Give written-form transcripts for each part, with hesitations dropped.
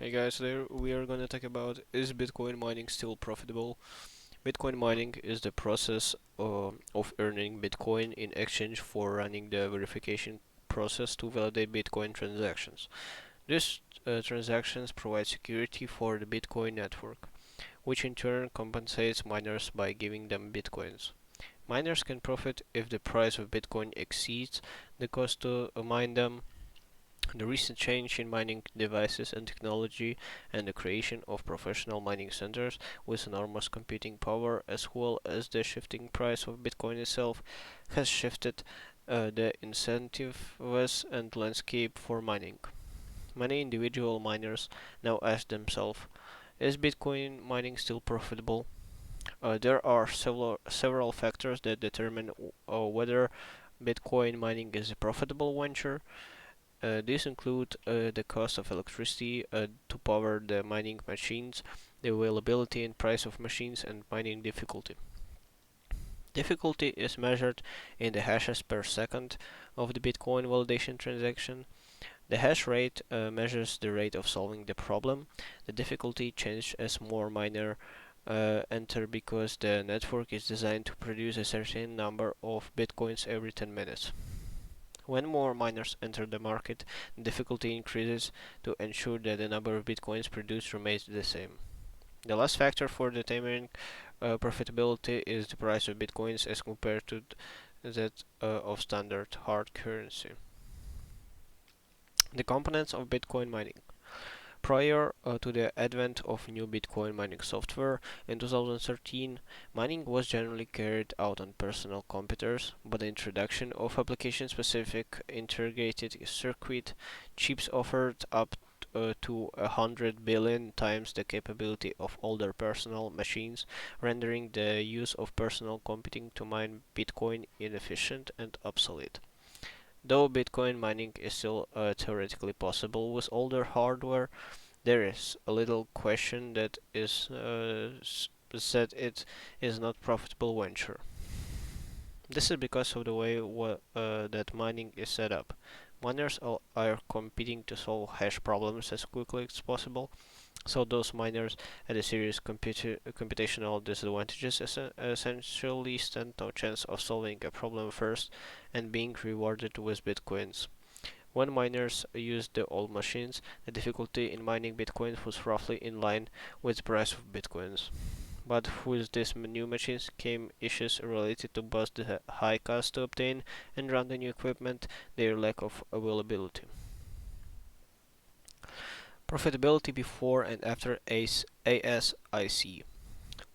Hey guys, today we are going to talk about, is Bitcoin mining still profitable? Bitcoin mining is the process of earning Bitcoin in exchange for running the verification process to validate Bitcoin transactions. These transactions provide security for the Bitcoin network, which in turn compensates miners by giving them Bitcoins. Miners can profit if the price of Bitcoin exceeds the cost to mine them. The recent change in mining devices and technology and the creation of professional mining centers with enormous computing power, as well as the shifting price of Bitcoin itself, has shifted the incentives and landscape for mining. Many individual miners now ask themselves, is Bitcoin mining still profitable? There are several factors that determine whether Bitcoin mining is a profitable venture. These include the cost of electricity to power the mining machines, the availability and price of machines, and mining difficulty. Difficulty is measured in the hashes per second of the Bitcoin validation transaction. The hash rate measures the rate of solving the problem. The difficulty changes as more miners enter because the network is designed to produce a certain number of Bitcoins every 10 minutes. When more miners enter the market, the difficulty increases to ensure that the number of bitcoins produced remains the same. The last factor for determining profitability is the price of bitcoins as compared to that of standard hard currency. The components of Bitcoin mining. Prior to the advent of new Bitcoin mining software in 2013, mining was generally carried out on personal computers, but the introduction of application-specific integrated circuit chips offered up to 100 billion times the capability of older personal machines, rendering the use of personal computing to mine Bitcoin inefficient and obsolete. Though Bitcoin mining is still theoretically possible with older hardware, there is a little question that that it is not profitable venture. This is because of the way that mining is set up. Miners are competing to solve hash problems as quickly as possible, so those miners at a serious computational disadvantages essentially stand no chance of solving a problem first and being rewarded with bitcoins. When miners used the old machines, the difficulty in mining bitcoins was roughly in line with the price of bitcoins. But with these new machines came issues related to both the high cost to obtain and run the new equipment, their lack of availability. Profitability before and after ASIC.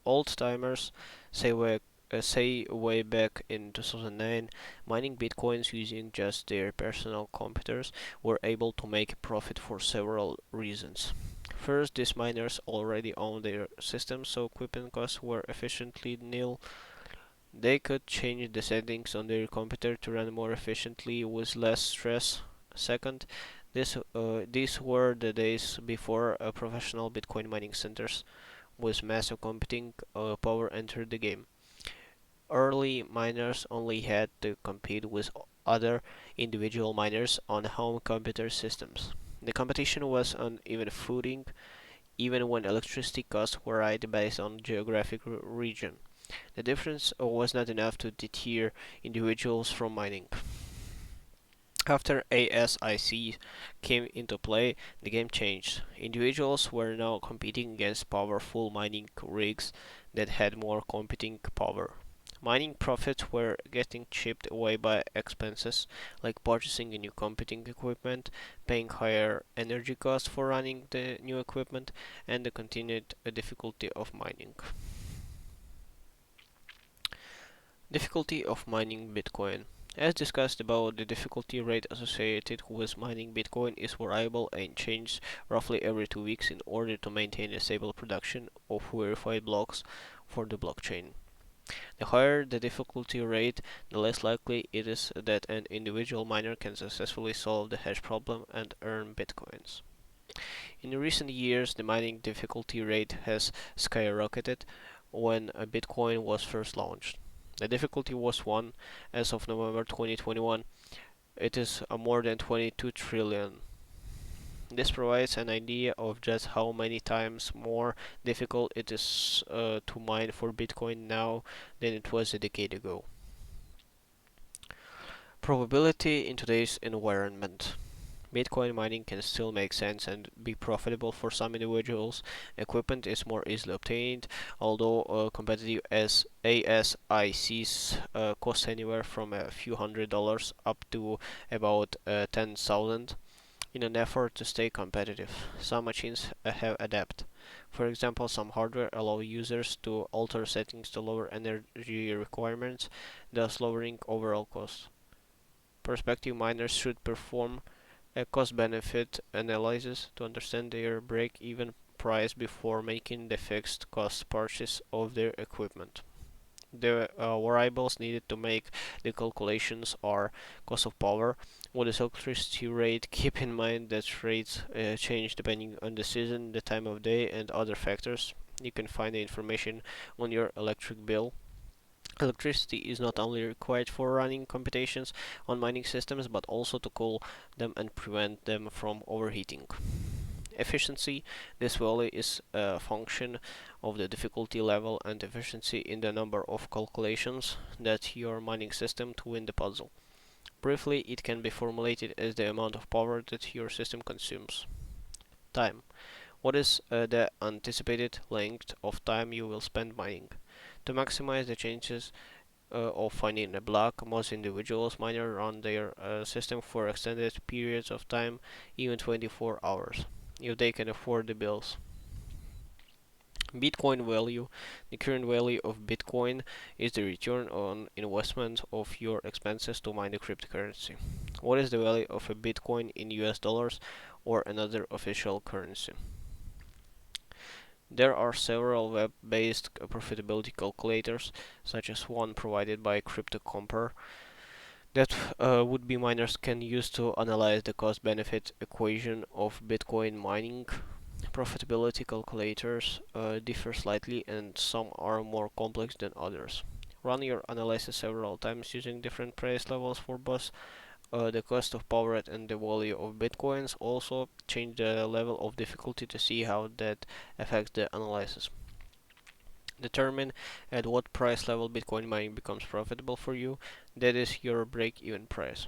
Old timers say way back in 2009, mining bitcoins using just their personal computers were able to make a profit for several reasons. First, these miners already owned their systems, so equipment costs were efficiently nil. They could change the settings on their computer to run more efficiently with less stress. Second, these were the days before professional Bitcoin mining centers with massive computing power entered the game. Early miners only had to compete with other individual miners on home computer systems. The competition was on even footing, even when electricity costs varied based on geographic region. The difference was not enough to deter individuals from mining. After ASIC came into play, the game changed. Individuals were now competing against powerful mining rigs that had more computing power. Mining profits were getting chipped away by expenses like purchasing a new computing equipment, paying higher energy costs for running the new equipment, and the continued difficulty of mining. Difficulty of mining Bitcoin. As discussed above, the difficulty rate associated with mining Bitcoin is variable and changes roughly every 2 weeks in order to maintain a stable production of verified blocks for the blockchain. The higher the difficulty rate, the less likely it is that an individual miner can successfully solve the hash problem and earn bitcoins. In recent years, the mining difficulty rate has skyrocketed when Bitcoin was first launched. The difficulty was 1 as of November 2021. It is more than 22 trillion. This provides an idea of just how many times more difficult it is to mine for Bitcoin now than it was a decade ago. Probability in today's environment. Bitcoin mining can still make sense and be profitable for some individuals. Equipment is more easily obtained, although competitive as ASICs cost anywhere from a few $100s up to about 10,000 in an effort to stay competitive. Some machines have adapted. For example, some hardware allow users to alter settings to lower energy requirements, thus lowering overall costs. Prospective miners should perform a cost-benefit analysis to understand their break-even price before making the fixed cost purchase of their equipment. The variables needed to make the calculations are cost of power, what is electricity rate. Keep in mind that rates change depending on the season, the time of day, and other factors. You can find the information on your electric bill. Electricity is not only required for running computations on mining systems, but also to cool them and prevent them from overheating. Efficiency. This value is a function of the difficulty level and efficiency in the number of calculations that your mining system to win the puzzle. Briefly, it can be formulated as the amount of power that your system consumes. Time. What is the anticipated length of time you will spend mining? To maximize the chances of finding a block, most individuals miners run their system for extended periods of time, even 24 hours, if they can afford the bills. Bitcoin value. The current value of Bitcoin is the return on investment of your expenses to mine the cryptocurrency. What is the value of a Bitcoin in US dollars or another official currency? There are several web-based profitability calculators, such as one provided by CryptoCompare, that would-be miners can use to analyze the cost-benefit equation of Bitcoin mining. Profitability calculators differ slightly, and some are more complex than others. Run your analysis several times using different price levels for both the cost of power and the value of bitcoins. Also, change the level of difficulty to see how that affects the analysis. Determine at what price level Bitcoin mining becomes profitable for you, that is your break-even price.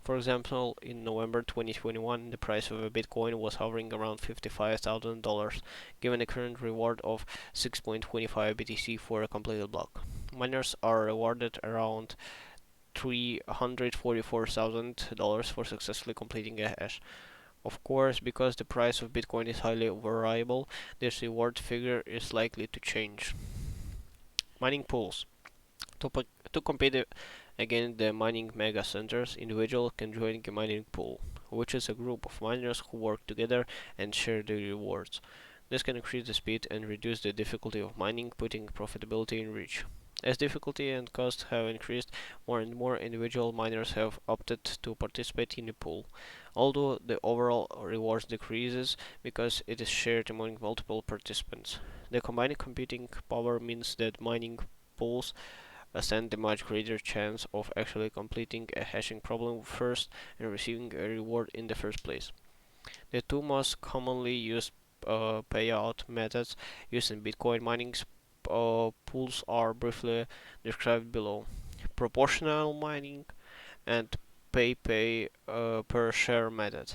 For example, in November 2021, the price of a Bitcoin was hovering around $55,000, given a current reward of 6.25 BTC for a completed block. Miners are rewarded around $344,000 for successfully completing a hash. Of course, because the price of Bitcoin is highly variable, this reward figure is likely to change. Mining pools. To, to compete against the mining mega centers, individuals can join a mining pool, which is a group of miners who work together and share the rewards. This can increase the speed and reduce the difficulty of mining, putting profitability in reach. As difficulty and cost have increased, more and more individual miners have opted to participate in the pool, although the overall rewards decreases because it is shared among multiple participants. The combined computing power means that mining pools stand a much greater chance of actually completing a hashing problem first and receiving a reward in the first place. The two most commonly used payout methods used in Bitcoin mining pools are briefly described below: proportional mining and pay per share method.